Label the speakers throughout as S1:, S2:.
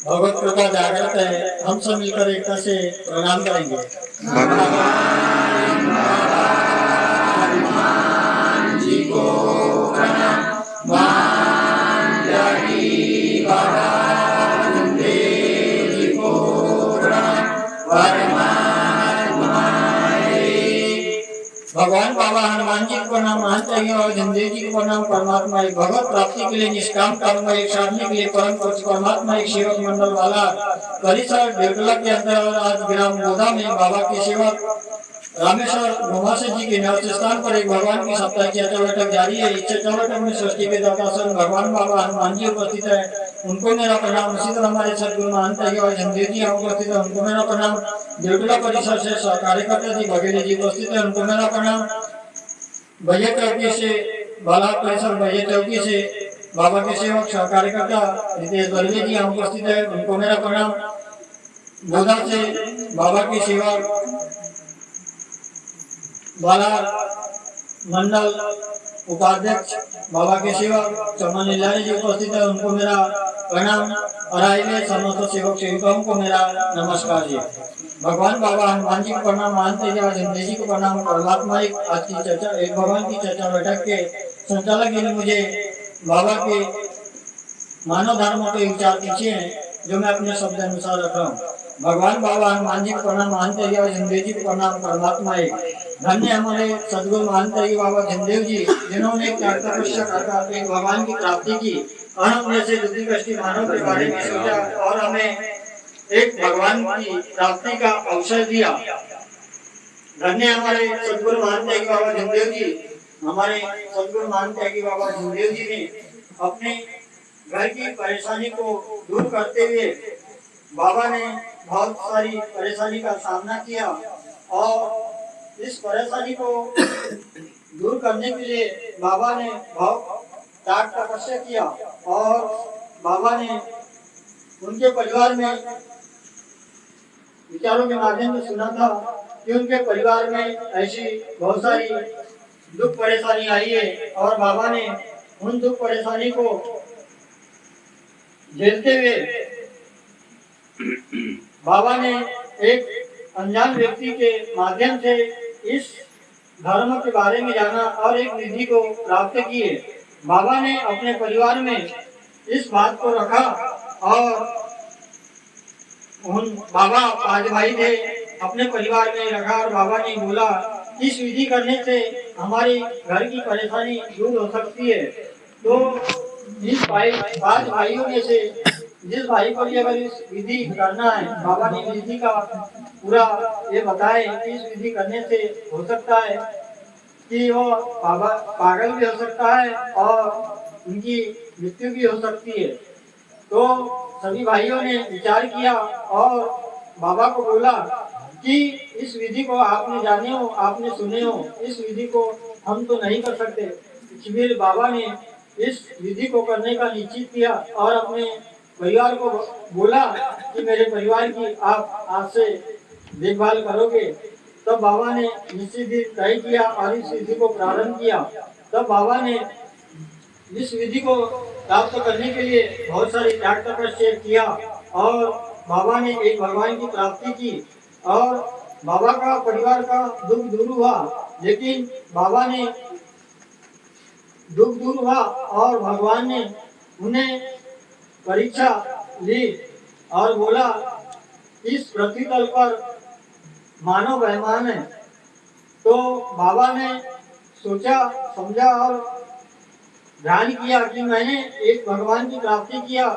S1: भगवत कृपा जागृत है। हम सब मिलकर एकता से प्रणाम करेंगे। भगवान बाबा हनुमान जी को प्रणाम। मांडली बाबा रामदेव जी को प्रणाम। भगवान बाबा हनुमान जी को नाम महंत और जमदेव जी को नाम परमात्मा एक भगवत प्राप्ति के लिए निष्काम कर्म एक साधने के लिए परम पुरुष परमात्मा एक सेवक मंडल वाला परिसर देवटला के अंदर आज ग्राम गोदा में बाबा के सेवक रामेश्वर घुमासे जी के निवास स्थान पर एक भगवान की सप्ताह की चर्चा बैठक जारी है। इस चर्चा बैठक में सृष्टि के दाता भगवान बाबा हनुमान जी उपस्थित है, उनको मेरा प्रणाम। इसी तरह हमारे सदगुरु महंत और जमदेव जी उपस्थित है, उनको मेरा प्रणाम। देवटला परिसर से कार्यकर्ता जी बघेली जी उपस्थित है, उनको मेरा प्रणाम। भैया चौकी से बाला परिसर भैया चौकी से बाबा के सेवक कार्यकर्ता रितेश बर्वे जी यहाँ उपस्थित है, उनको मेरा प्रणाम। गोदा से बाबा की सेवा बाला मंडल उपाध्यक्ष बाबा के सेवक चमन लीलारी जी उपस्थित है, उनको मेरा प्रणाम। और आइए समस्त सेवक सेविकाओं को मेरा नमस्कार जी। भगवान बाबा हनुमान जी को प्रणाम, मानते जी जमदेव जी को प्रणाम। परमात्मा आज की चर्चा एक भगवान की चर्चा बैठक के संचालक जी ने मुझे बाबा के मानव धर्मों के विचार पूछे हैं, जो मैं अपने शब्द अनुसार रख रहा हूँ। भगवान बाबा हनुमान जी को प्रणाम, मानते जी जमदेव जी को प्रणाम। परमात्मा एक धन्य हमारे सदगुरु महंत बाबा जमदेव जी, जिन्होंने त्याग तपस्या कर एक भगवान की प्राप्ति की और हम जैसे दुखी कष्टी मानव के बारे में सोचा और हमें एक भगवान की प्राप्ति का अवसर दिया। धन्य हमारे सदगुरु महंत बाबा जमदेव जी। हमारे सदगुरु महंत बाबा जमदेव जी ने अपने घर की परेशानी को दूर करते हुए बाबा ने बहुत सारी परेशानी का सामना किया और इस परेशानी को दूर करने के लिए बाबा ने बहुत त्याग तपस्या किया और बाबा ने उनके परिवार में विचारों के माध्यम से सुना था कि उनके परिवार में ऐसी बहुत सारी दुख परेशानी आई है और बाबा ने उन दुख परेशानी को झेलते हुए बाबा ने एक अनजान व्यक्ति के माध्यम से इस धर्म के बारे में जाना और एक निधि को प्राप्त किए। बाबा ने अपने परिवार में इस बात को रखा और उन बाबा 5 भाई थे, अपने परिवार में रखा और बाबा ने बोला इस विधि करने से हमारी घर की परेशानी दूर हो सकती है। तो इस 5 भाइयों में से जिस भाई को भी अगर इस विधि करना है, बाबा ने विधि का पूरा ये बताए कि इस विधि करने से हो सकता है कि वो बाबा पागल भी हो सकता है और उनकी मृत्यु भी हो सकती है। तो सभी भाइयों ने विचार किया और बाबा को बोला कि इस विधि को आपने जाने हो, आपने सुने हो, इस विधि को हम तो नहीं कर सकते। फिर बाबा ने इस विधि को करने का निश्चित किया और अपने परिवार को बोला कि मेरे परिवार की आप आज से देखभाल करोगे। तब बाबा ने निश्चित दिन तय किया और इस विधि को प्रारंभ किया। तब बाबा ने इस विधि को प्राप्त करने के लिए बहुत सारी त्याग तपस्या किया और बाबा ने एक भगवान की प्राप्ति की और बाबा का परिवार का दुख दूर हुआ। लेकिन बाबा ने दुख दूर हुआ और भगवान ने उन्हें परीक्षा ली और बोला इस पृथ्वी तल पर मानव बेईमान है। तो बाबा ने सोचा समझा और ध्यान किया कि मैंने एक भगवान की प्राप्ति किया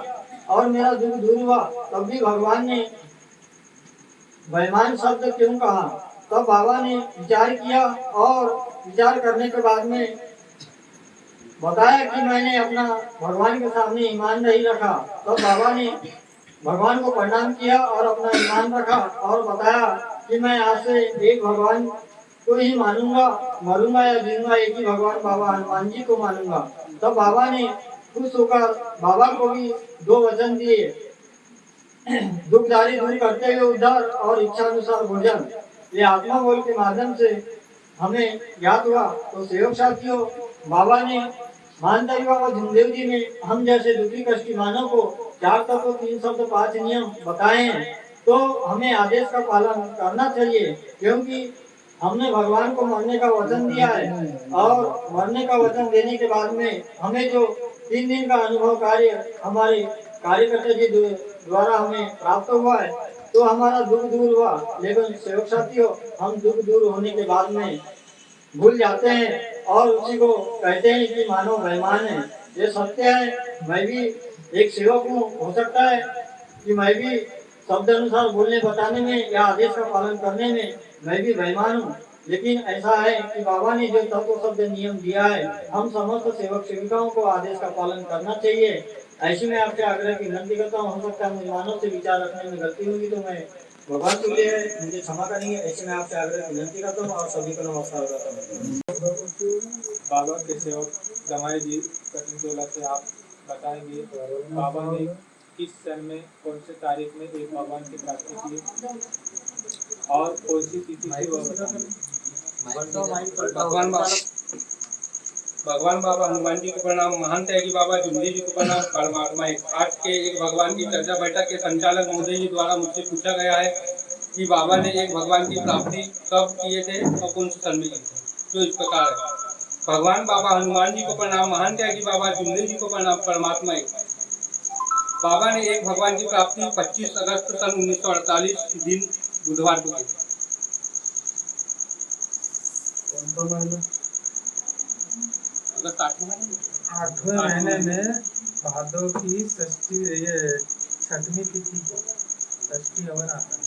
S1: और मेरा दुख दूर हुआ, तब भी भगवान ने बेईमान शब्द क्यों कहा। तब बाबा ने विचार किया और विचार करने के बाद में बताया कि मैंने अपना भगवान के सामने ईमान नहीं रखा। तब बाबा ने भगवान को प्रणाम किया और अपना ईमान रखा और बताया कि मैं आज से एक भगवान को ही मानूंगा, मरूंगा या जीऊंगा एक ही भगवान बाबा हनुमान जी को मानूंगा। तब बाबा ने खुश होकर बाबा को भी 2 वचन दिए, दुखदारी दूर करते हुए उद्धार और इच्छा अनुसार भोजन। ये आत्मा बोल के माध्यम से हमें याद हुआ। तो सेवक साथियों, बाबा ने महंत बाबा जमदेव जी ने हम जैसे दुखी कष्टी मानव को 4 तत्व 3 शब्द 5 नियम बताए हैं, तो हमें आदेश का पालन करना चाहिए, क्योंकि हमने भगवान को मरने का वचन दिया है और मरने का वचन देने के बाद में हमें जो 3 दिन का अनुभव कार्य हमारे कार्यकर्ता जी द्वारा हमें प्राप्त हुआ है, तो हमारा दुख दूर हुआ। लेकिन सेवक साथियों, हम दुख दूर होने के बाद में भूल जाते हैं और उसी को कहते हैं कि मानव बेईमान है। ये सत्य है। मैं भी एक सेवक हूँ, हो सकता है कि मैं भी शब्द अनुसार बोलने बताने में या आदेश का पालन करने में मैं भी बेईमान हूँ, लेकिन ऐसा है कि बाबा ने जो तत्व शब्द नियम दिया है, हम समस्त सेवक सेविकाओं को आदेश का पालन करना चाहिए। ऐसे में आपसे आग्रह की विनती करता हूँ। हो सकता है मुझे मानव से विचार रखने में गलती होगी, तो मैं भगवान के लिए मुझे क्षमा करेंगे। ऐसे में आपसे आग्रह की विनती करता हूँ और सभी को नमस्कार करता हूँ।
S2: बाबा के सेवक दमाई जी कटनीटोला से आप बताएंगे बाबा ने किस सन में कौन से तारीख में एक भगवान की प्राप्ति की और कौन सी तिथि से वह
S3: भगवान बाबा हनुमान जी को प्रणाम, महान त्यागी बाबा जुमली जी को प्रणाम। परमात्मा आज के एक भगवान की चर्चा बैठक के संचालक महोदय जी द्वारा मुझसे पूछा गया है कि बाबा ने एक भगवान की प्राप्ति कब किए थे और कौन से सन में किए थे। तो इस प्रकार है, भगवान बाबा हनुमान जी को प्रणाम, महान त्यागी बाबा जुमली जी को प्रणाम। परमात्मा बाबा ने एक भगवान की प्राप्ति 25 अगस्त सन 1948 दिन बुधवार को की।
S2: आठवें महीने में भादों की षष्ठी, ये छठवीं तिथि को षष्ठी अवर आता है।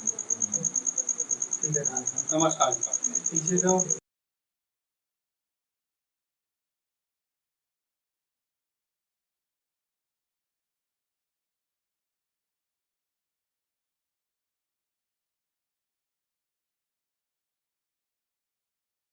S2: ठीक है,
S3: नमस्कार।
S2: पीछे जाओ।